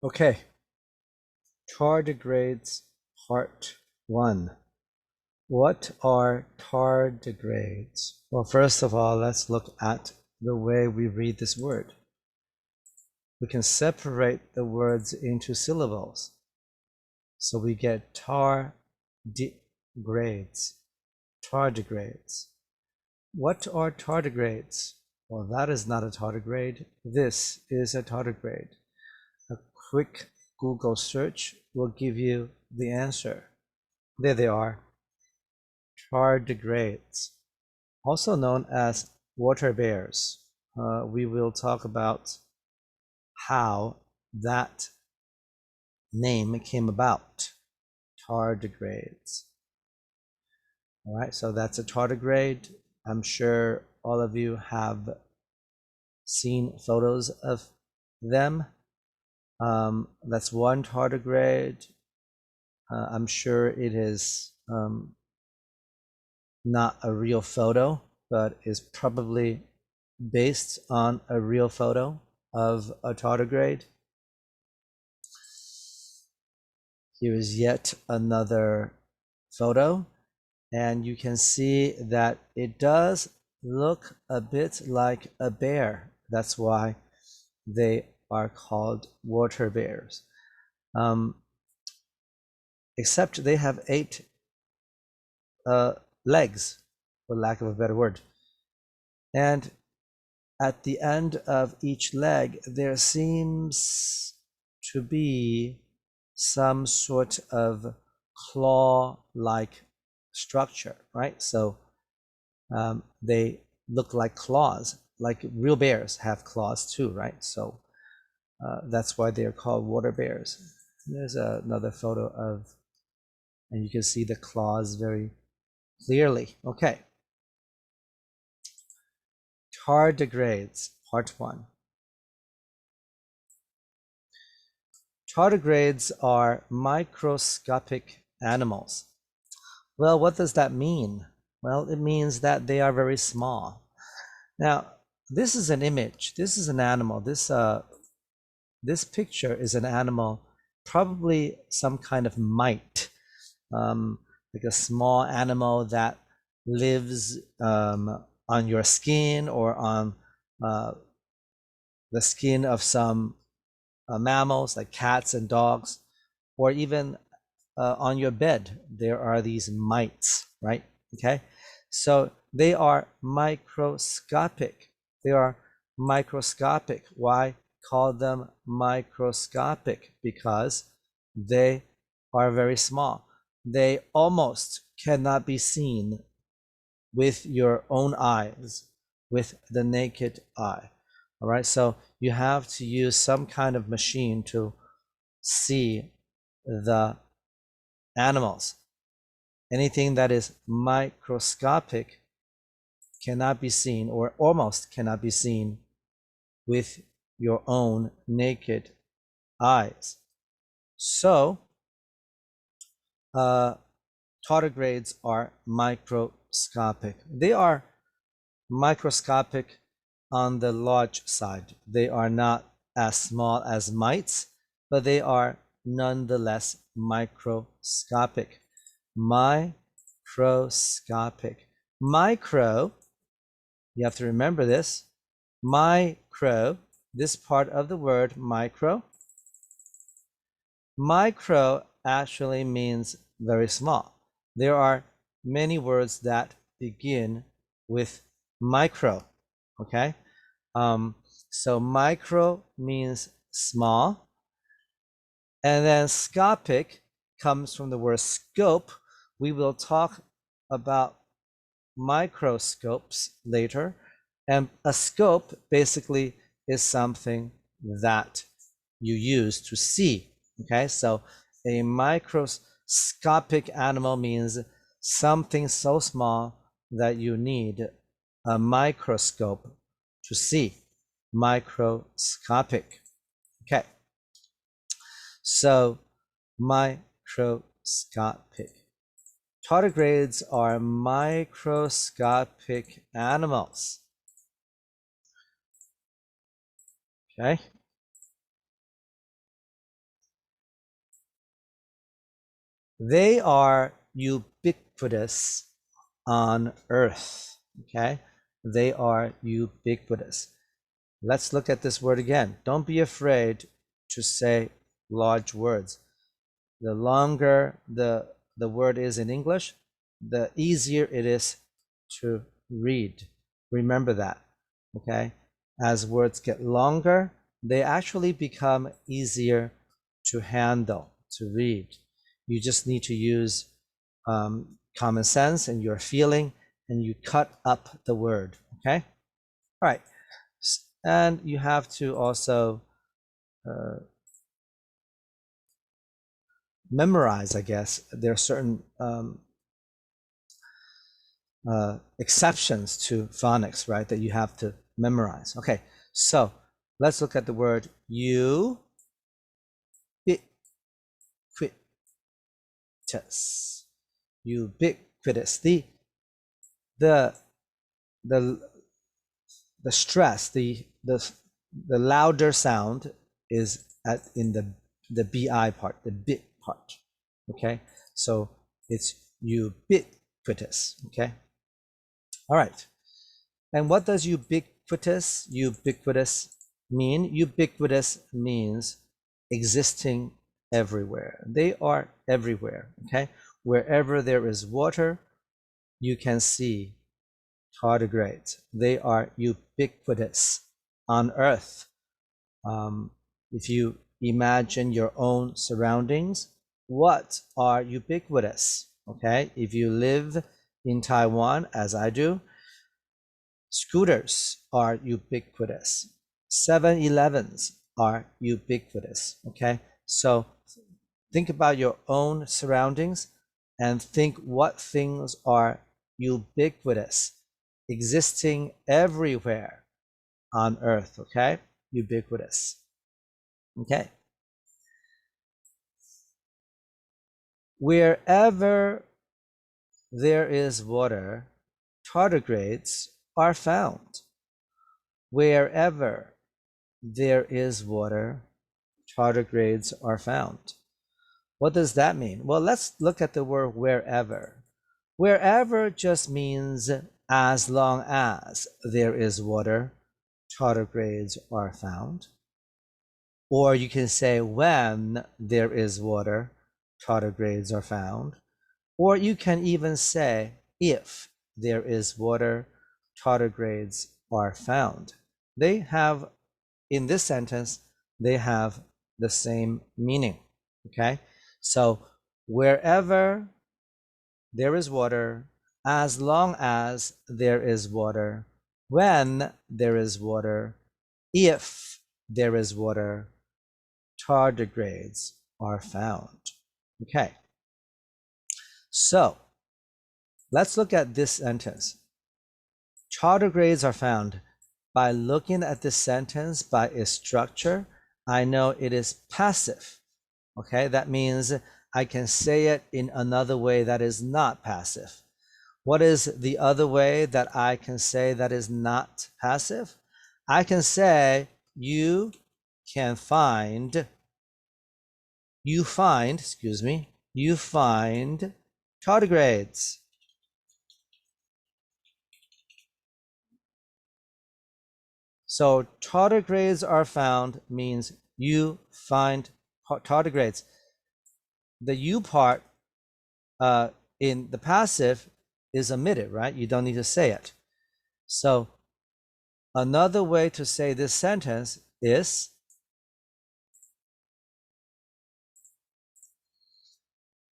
Okay, tardigrades part 1. What are tardigrades? Well, first of all, let's look at the way we read this word. We can separate the words into syllables. So we get tardigrades. Tardigrades. What are tardigrades? Well, that is not a tardigrade. This is a tardigrade. A quick Google search will give you the answer. There they are. Tardigrades, also known as water bears. We will talk about how that name came about. Tardigrades. All right, so that's a tardigrade. I'm sure all of you have seen photos of them. That's one tardigrade. I'm sure it is not a real photo, but is probably based on a real photo of a tardigrade. Here is yet another photo, and you can see that it does look a bit like a bear. That's why they are called water bears. Except they have 8 legs, for lack of a better word. And at the end of each leg, there seems to be some sort of claw-like structure, right? So they look like claws, like real bears have claws too, right? So that's why they are called water bears. There's another photo of, and you can see the claws very clearly. Okay. Tardigrades, part 1. Tardigrades are microscopic animals. Well, what does that mean? Well, it means that they are very small. Now, this is an image. This is an animal. This picture is an animal, probably some kind of mite, like a small animal that lives on your skin or on the skin of some mammals like cats and dogs, or even on your bed. There are these mites, right? Okay, so they are microscopic. They are microscopic. Why call them microscopic? Because they are very small. They almost cannot be seen with your own eyes, with the naked eye. All right, so you have to use some kind of machine to see the animals. Anything that is microscopic cannot be seen, or almost cannot be seen, with your own naked eyes. So tardigrades are microscopic. They are microscopic on the large side. They are not as small as mites, but they are nonetheless microscopic. Microscopic. Micro, you have to remember this. Micro, this part of the word micro. Micro actually means very small. There are many words that begin with micro, okay? So micro means small, and then scopic comes from the word scope. We will talk about microscopes later, and a scope basically is something that you use to see. Okay, so a microscopic animal means something so small that you need a microscope to see. Microscopic. Okay, so microscopic. Tardigrades are microscopic animals. Okay. They are ubiquitous on Earth. Okay, they are ubiquitous. Let's look at this word again. Don't be afraid to say large words. The longer the word is in English, the easier it is to read. Remember that, okay? As words get longer, they actually become easier to handle, to read. You just need to use common sense and your feeling, and you cut up the word, okay? All right. And you have to also memorize, I guess. There are certain exceptions to phonics, right, that you have to memorize. Okay, so let's look at the word ubiquitous. Ubiquitous. The the the stress, the louder sound is in the bi part, the bit part. Okay, so it's ubiquitous. Okay, all right. And what does ubiquitous mean? Ubiquitous means existing everywhere. They are everywhere. Okay, wherever there is water, you can see tardigrades. They are ubiquitous on Earth. If you imagine your own surroundings, what are ubiquitous? Okay, if you live in Taiwan, as I do, scooters are ubiquitous. 7-Elevens are ubiquitous. Okay, so think about your own surroundings and think what things are ubiquitous, existing everywhere on Earth. Okay, ubiquitous. Okay, wherever there is water, tardigrades are found. Wherever there is water, tardigrades are found. What does that mean? Well, let's look at the word wherever. Wherever just means as long as there is water, tardigrades are found. Or you can say when there is water, tardigrades are found. Or you can even say if there is water, tardigrades are found. They have, in this sentence, they have the same meaning. Okay, so wherever there is water, as long as there is water, when there is water, if there is water, tardigrades are found. Okay, so let's look at this sentence. Tardigrades are found. By looking at this sentence, by its structure, I know it is passive. Okay, that means I can say it in another way that is not passive. What is the other way that I can say that is not passive? I can say you find tardigrades. So tardigrades are found means you find tardigrades. The you part in the passive is omitted, right? You don't need to say it. So another way to say this sentence is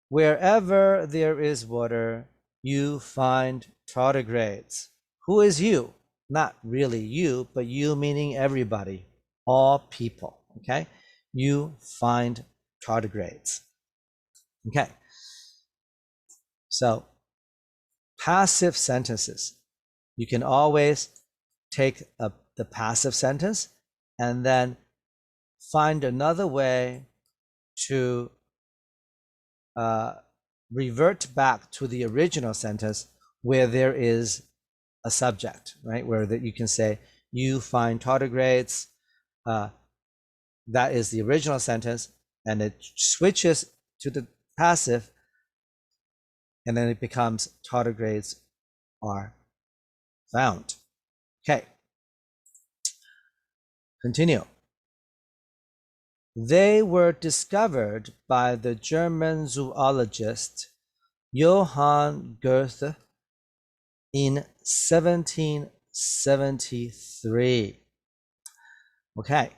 wherever there is water, you find tardigrades. Who is you? Not really you, but you meaning everybody, all people, okay? You find tardigrades. Okay, so passive sentences. You can always take the passive sentence and then find another way to revert back to the original sentence where there is a subject, right? Where that you can say, you find tardigrades. That is the original sentence, and it switches to the passive and then it becomes tardigrades are found. Okay, continue. They were discovered by the German zoologist Johann Goethe in 1773. Okay,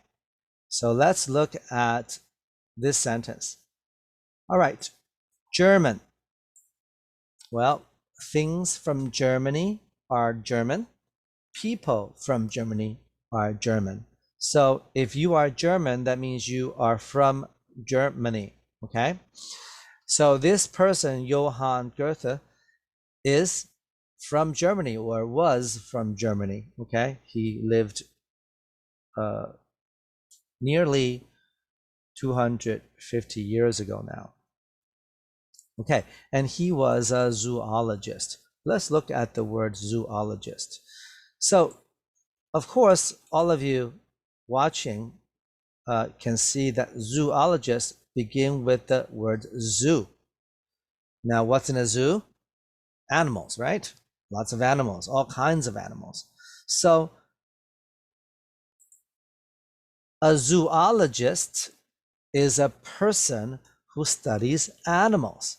so let's look at this sentence. All right, German. Well, things from Germany are German. People from Germany are German. So if you are German, that means you are from Germany. Okay, so this person, Johann Goethe, is from Germany or was from Germany. Okay, he lived nearly 250 years ago now. Okay, and he was a zoologist. Let's look at the word zoologist. So, of course, all of you watching can see that zoologists begin with the word zoo. Now, what's in a zoo? Animals, right? Lots of animals, all kinds of animals. So, a zoologist is a person who studies animals.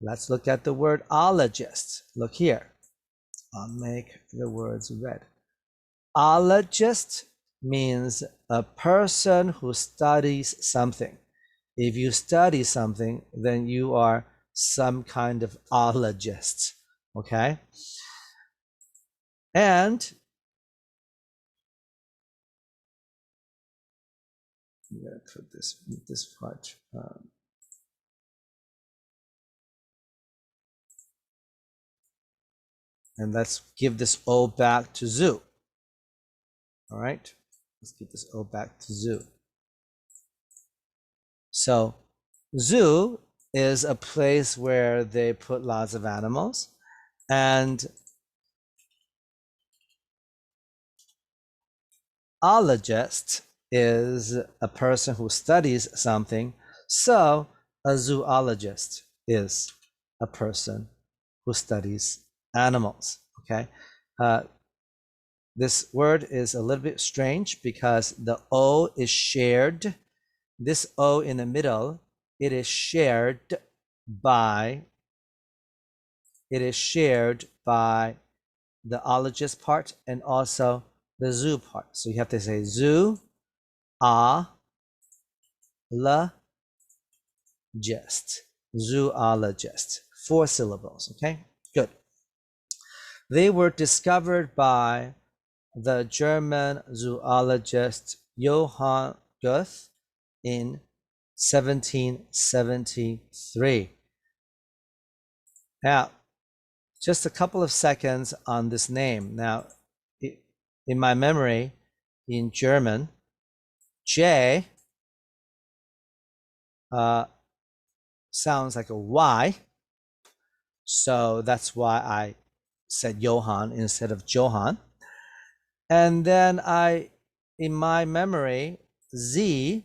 Let's look at the word ologist. Look here. I'll make the words red. Ologist means a person who studies something. If you study something, then you are some kind of ologist. Okay? And I'm going to put this part. And let's give this O back to zoo. All right, let's give this O back to zoo. So zoo is a place where they put lots of animals, and ologist is a person who studies something. So a zoologist is a person who studies animals. Okay, this word is a little bit strange because the O is shared. This O in the middle, it is shared by the ologist part and also the zoo part. So you have to say zoo, gist, zoologist, 4 syllables. Okay, good. They were discovered by the German zoologist Johann Goethe in 1773. Now, just a couple of seconds on this name. Now, in my memory, in German, J sounds like a Y. So that's why I said Johann instead of Johann. And then in my memory, Z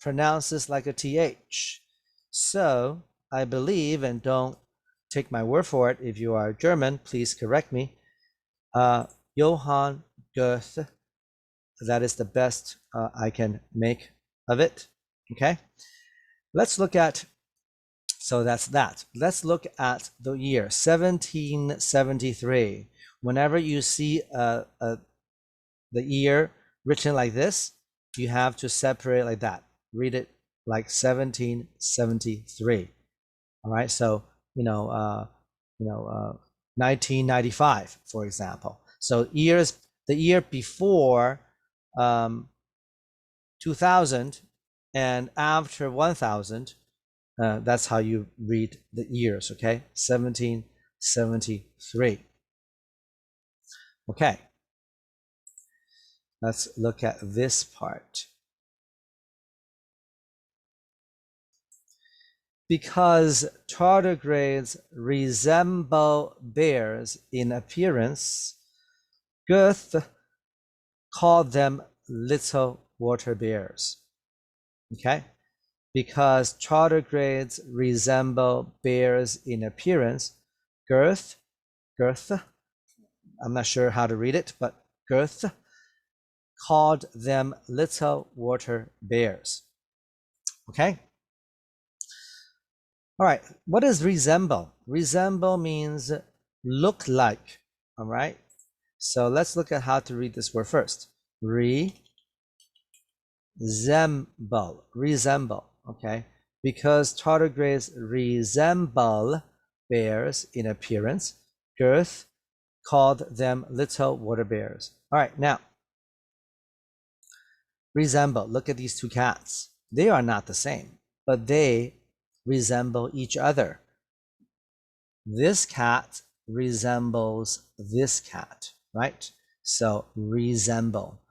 pronounces like a TH. So I believe, and don't take my word for it, if you are German, please correct me, Johann Goethe, that is the best I can make of it. Okay, let's look at, so that's that. Let's look at the year 1773. Whenever you see the year written like this, you have to separate like that. Read it like 1773. All right, so 1995, for example. So the year before 2000 and after 1000, that's how you read the years. Okay, 1773. Okay, let's look at this part. Because tardigrades resemble bears in appearance, Goethe called them little water bears. Okay, because tardigrades resemble bears in appearance, Girth, I'm not sure how to read it, but Girth called them little water bears. Okay? All right, what does resemble? Resemble means look like, all right? So let's look at how to read this word first. Resemble, okay? Because tardigrades resemble bears in appearance, Girth called them little water bears. All right, now, resemble, look at these two cats. They are not the same, but they resemble each other. This cat resembles this cat, right? So resemble.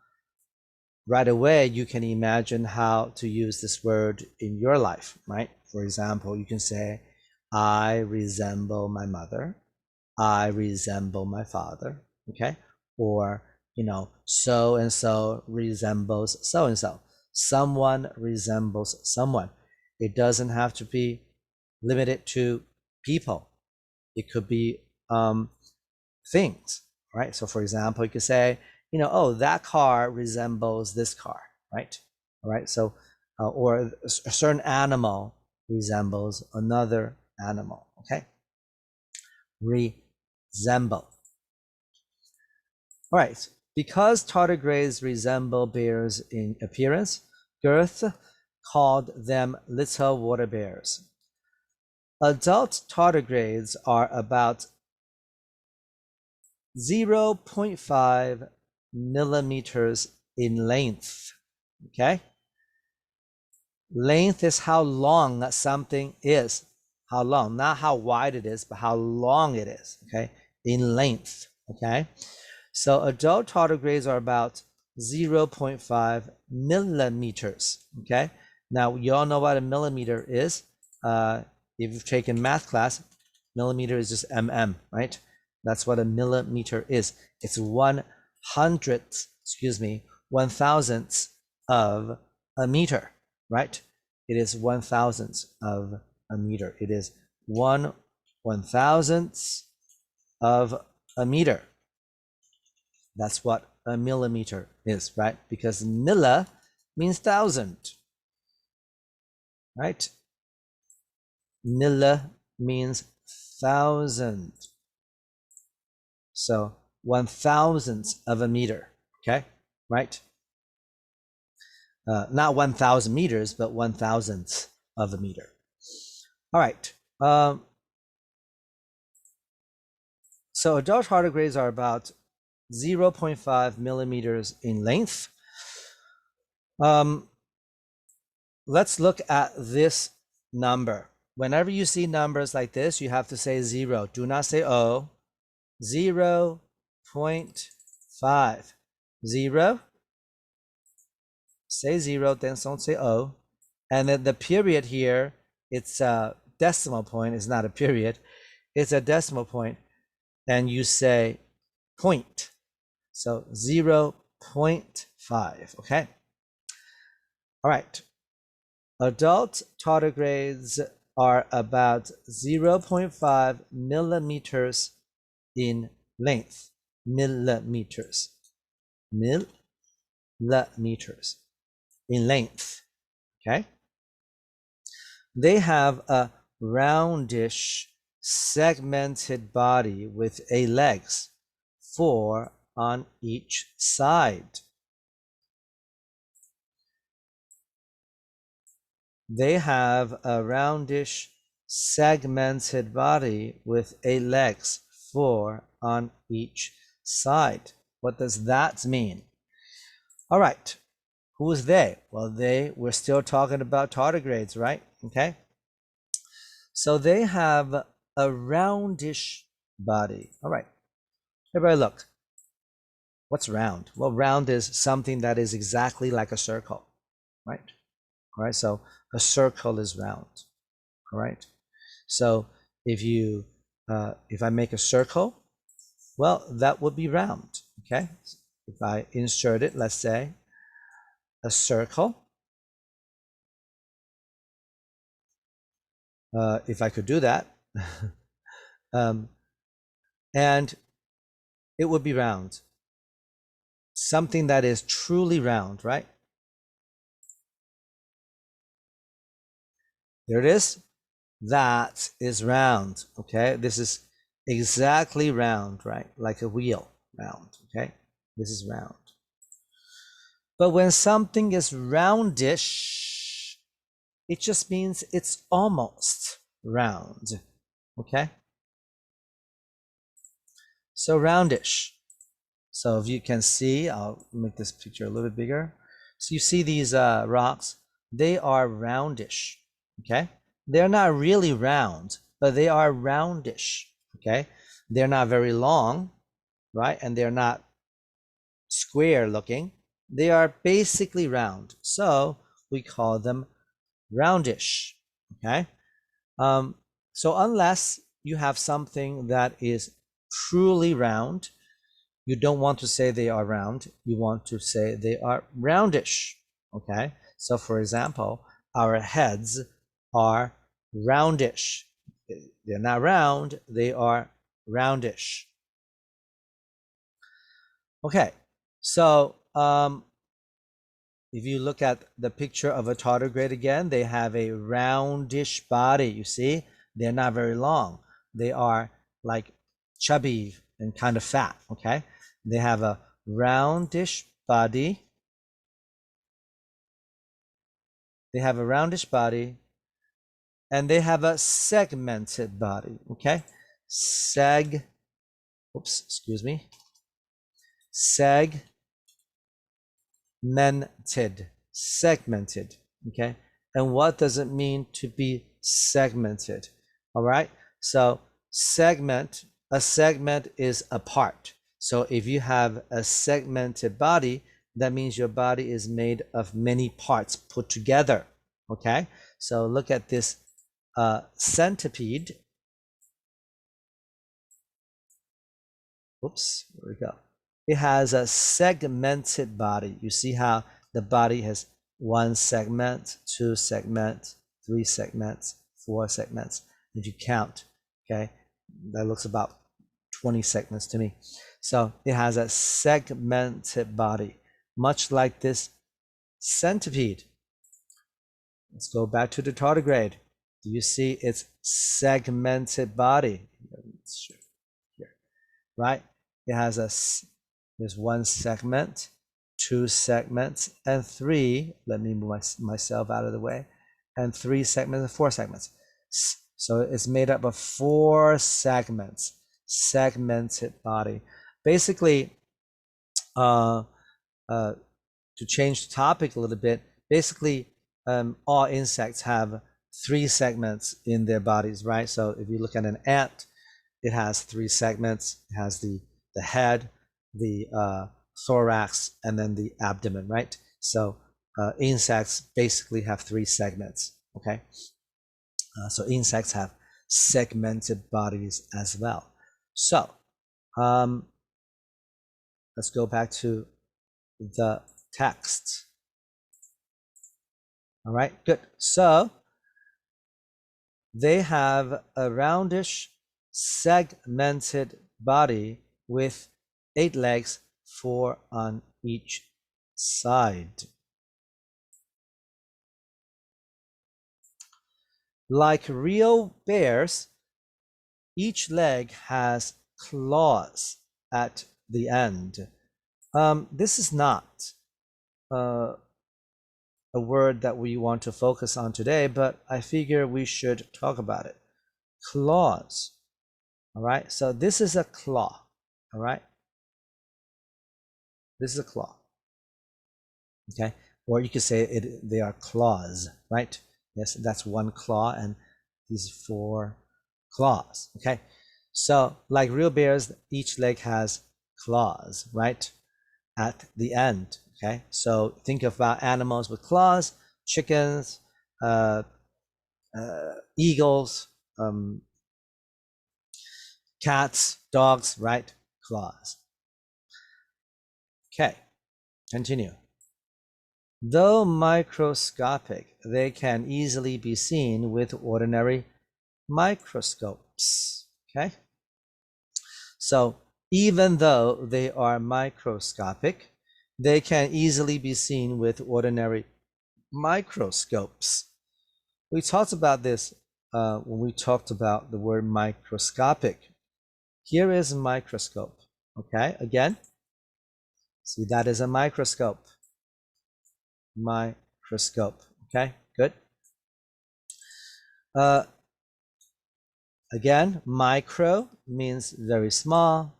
Right away, you can imagine how to use this word in your life, right? For example, you can say, I resemble my mother. I resemble my father, okay? Or, so and so resembles so and so. Someone resembles someone. It doesn't have to be limited to people. It could be things, right? So for example, you could say, oh, that car resembles this car, right? All right. So, or a certain animal resembles another animal, okay? Resemble. All right. Because tardigrades resemble bears in appearance, Girth called them little water bears. Adult tardigrades are about 0.5 millimeters in length, okay? Length is how long something is. How long, not how wide it is, but how long it is, okay? In length, okay? So adult tardigrades are about 0.5 millimeters, okay? Now, you all know what a millimeter is. If you've taken math class, millimeter is just mm, right? That's what a millimeter is. It's 1,000th of a meter, right? It is 1,000th of a meter. It is 1/1000th of a meter. That's what a millimeter is, right? Because milla means thousand, right? Milla means thousand. So 1,000th of a meter, okay? Right? Not 1,000 meters, but 1,000th of a meter. All right. So adult tardigrades are about 0.5 millimeters in length. Let's look at this number. Whenever you see numbers like this, you have to say 0. Do not say O. 0.5. 0. Say 0, then don't say O. And then the period here, it's a decimal point. It's not a period. It's a decimal point. And you say point. So 0.5, okay? All right. Adult tardigrades are about 0.5 millimeters in length. Millimeters in length, okay? They have a roundish, segmented body with 8 legs, 4 on each side. They have a roundish, segmented body with 8 legs, 4 on each side. What does that mean? All right. Who is they? Well, we're still talking about tardigrades, right? Okay. So they have a roundish body. All right. Everybody look. What's round? Well, round is something that is exactly like a circle, right? All right. So a circle is round. All right. So if I make a circle, well, that would be round. Okay. If I insert it, let's say a circle, if I could do that. And it would be round. Something that is truly round, right? There it is. That is round, okay? This is exactly round, right? Like a wheel, round, okay? This is round. But when something is roundish, it just means it's almost round, okay? So roundish. So if you can see, I'll make this picture a little bit bigger. So you see these rocks, they are roundish, okay? They're not really round, but they are roundish, okay? They're not very long, right? And they're not square looking. They are basically round. So we call them roundish, okay? So unless you have something that is truly round, you don't want to say they are round. You want to say they are roundish, okay? So for example, our heads are roundish. They're not round, they are roundish. Okay, so if you look at the picture of a tardigrade again, they have a roundish body. You see, they're not very long. They are like chubby and kind of fat, okay? They have a roundish body. They have a roundish body, and they have a segmented body, okay? Excuse me. Segmented, okay? And what does it mean to be segmented? All right, so a segment is a part. So if you have a segmented body, that means your body is made of many parts put together, okay? So look at this centipede. Oops, there we go. It has a segmented body. You see how the body has one segment, two segments, three segments, four segments. If you count, okay, that looks about 20 segments to me. So it has a segmented body, much like this centipede. Let's go back to the tardigrade. Do you see its segmented body? Here, right? It has there's one segment, two segments, and three. Let me move myself out of the way. And three segments and four segments. So it's made up of four segments, segmented body. Basically, to change the topic a little bit, basically, all insects have three segments in their bodies, right? So if you look at an ant, it has three segments. It has the head, the thorax, and then the abdomen, right? So insects basically have three segments, okay? So insects have segmented bodies as well. So let's go back to the text. All right, good. So they have a roundish, segmented body with 8 legs, 4 on each side. Like real bears, each leg has claws at the end. This is not a word that we want to focus on today, but I figure we should talk about it. Claws. All right, so this is a claw. All right, this is a claw. Okay, or you could say they are claws, right? Yes, that's one claw, and these 4 claws. Okay, so like real bears, each leg has claws, right, at the end. Okay, so think about animals with claws: chickens, eagles, cats, dogs, right? Claws. Okay, continue. Though microscopic, they can easily be seen with ordinary microscopes. Okay, so even though they are microscopic, they can easily be seen with ordinary microscopes. We talked about this when we talked about the word microscopic. Here is a microscope. Okay, again, see, that is a microscope. Microscope. Okay, good. Again, micro means very small,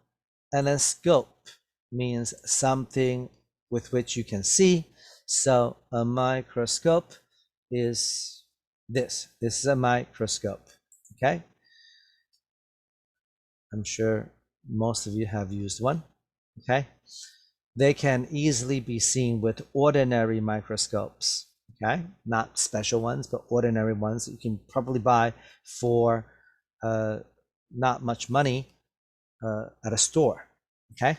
and then scope means something with which you can see. So a microscope is this. This is a microscope. Okay, I'm sure most of you have used one. Okay, they can easily be seen with ordinary microscopes. Okay, not special ones, but ordinary ones that you can probably buy for not much money at a store. Okay,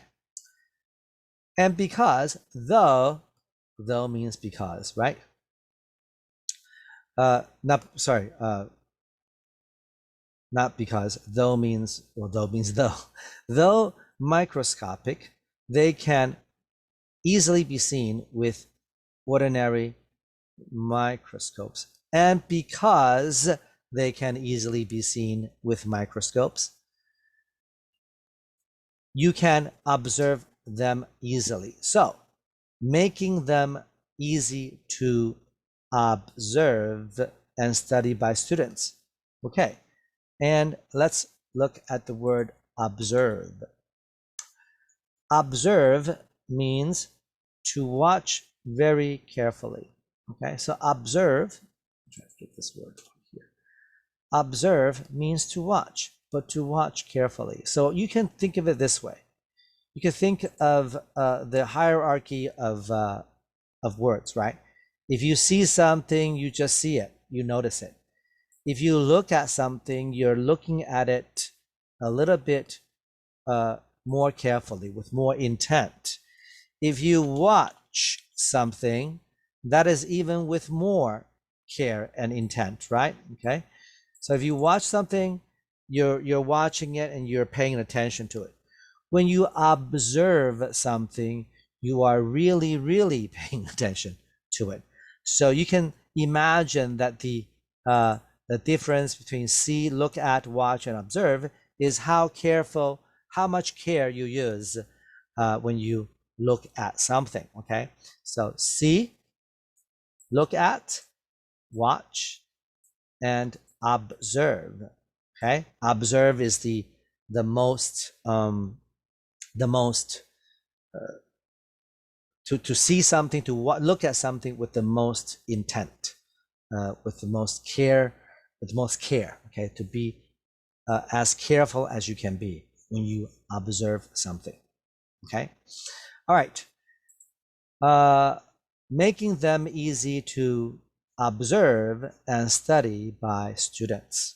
and because though means because, right? Not sorry, not because. Though means, well, though means though. Though microscopic, they can easily be seen with ordinary microscopes. And because they can easily be seen with microscopes, you can observe them easily. So, making them easy to observe and study by students. Okay, and let's look at the word observe. Observe means to watch very carefully. Okay, so observe, try to get this word here. Observe means to watch, but to watch carefully. So you can think of it this way. You can think of the hierarchy of words, right? If you see something, you just see it, you notice it. If you look at something, you're looking at it a little bit more carefully, with more intent. If you watch something, that is even with more care and intent, right? Okay. So if you watch something, you're watching it and you're paying attention to it. When you observe something, you are really, really paying attention to it. So you can imagine that the difference between see, look at, watch, and observe is how much care you use when you look at something. Okay, so see, look at, watch, and observe. Okay, observe is the most to see something, to look at something with the most intent, with the most care, okay, to be as careful as you can be when you observe something. Okay, all right. Making them easy to observe and study by students,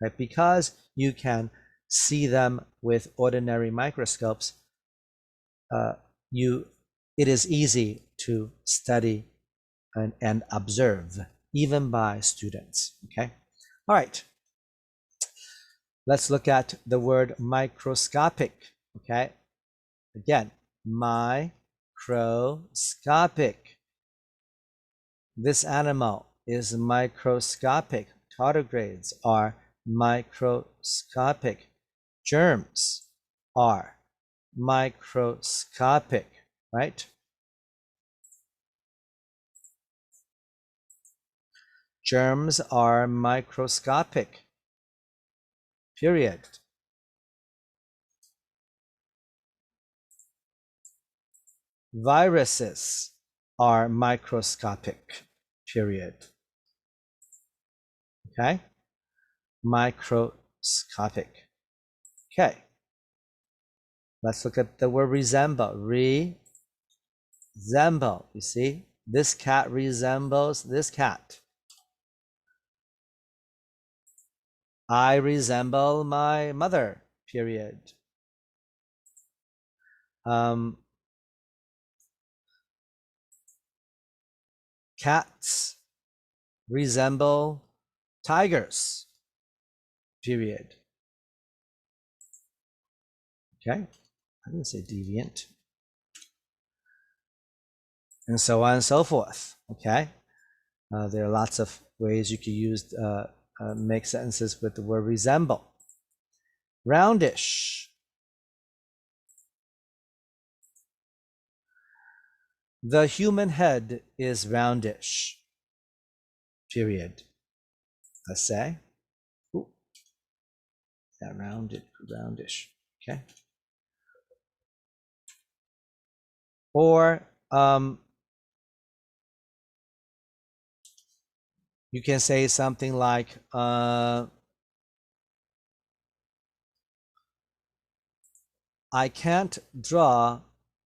right? Because you can see them with ordinary microscopes, it is easy to study and observe even by students. Okay, all right, let's look at the word microscopic. Okay, again, microscopic. This animal is microscopic. Tardigrades are microscopic. Germs are microscopic, right? Germs are microscopic, period. Viruses are microscopic, period. Okay? Microscopic. Okay. Let's look at the word resemble. Resemble. You see? This cat resembles this cat. I resemble my mother, period. Cats resemble tigers. period. Okay, I didn't say deviant. And so on and so forth. Okay, there are lots of ways you could use make sentences with the word resemble. Roundish. The human head is roundish. Period. Let's say. Ooh, that roundish. Okay. Or you can say something like I can't draw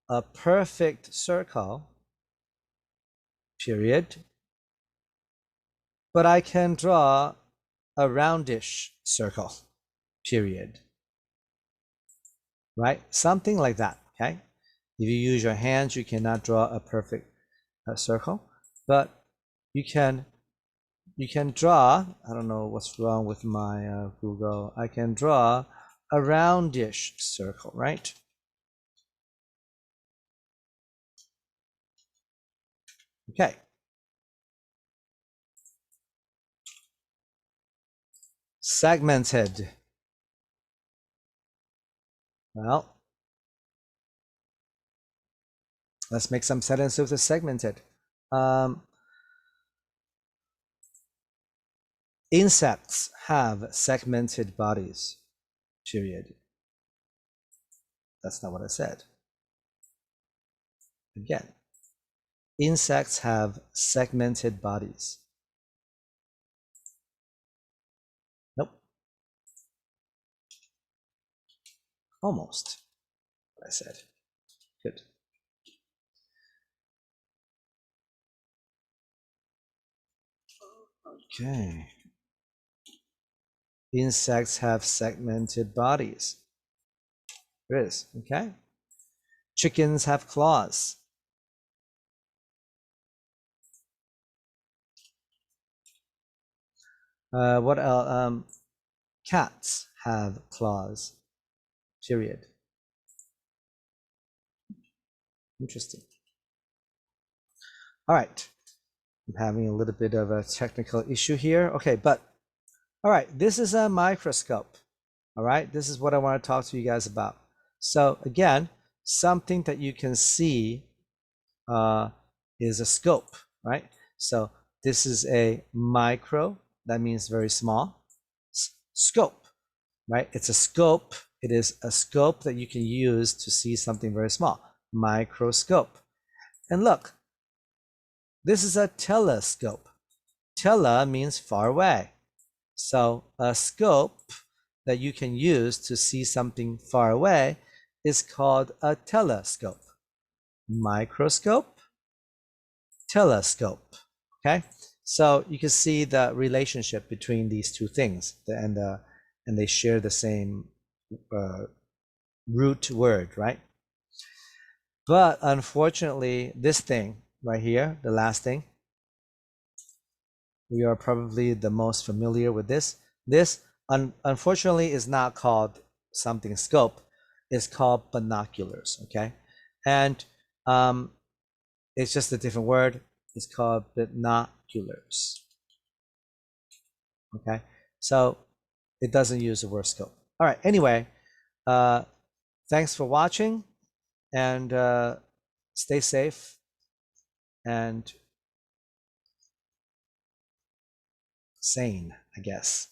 a perfect circle, period, but I can draw a roundish circle, period. Right? Something like that, okay? If you use your hands, you cannot draw a perfect circle, but you can draw, I don't know what's wrong with my Google, I can draw a roundish circle, right? Okay. Segmented. Well, let's make some sentences with the segmented. Insects have segmented bodies, period. That's not what I said. Again, insects have segmented bodies. Nope. Almost what I said. Good. Okay. Insects have segmented bodies. There is, okay? Chickens have claws. What else? Cats have claws, period. Interesting. All right. I'm having a little bit of a technical issue here. Okay, but all right, this is a microscope. All right, this is what I want to talk to you guys about. So again, something that you can see is a scope, right? So this is a micro, that means very small. Scope, right? It's a scope. It is a scope that you can use to see something very small. Microscope. And look, this is a telescope. Tele means far away. So a scope that you can use to see something far away is called a telescope. Microscope, telescope. Okay, so you can see the relationship between these two things, and they share the same root word, right? But unfortunately, this thing right here, the last thing, we are probably the most familiar with this. This, unfortunately, is not called something scope. It's called binoculars, okay? And it's just a different word. It's called binoculars, okay? So it doesn't use the word scope. All right, anyway, thanks for watching, and stay safe and sane, I guess.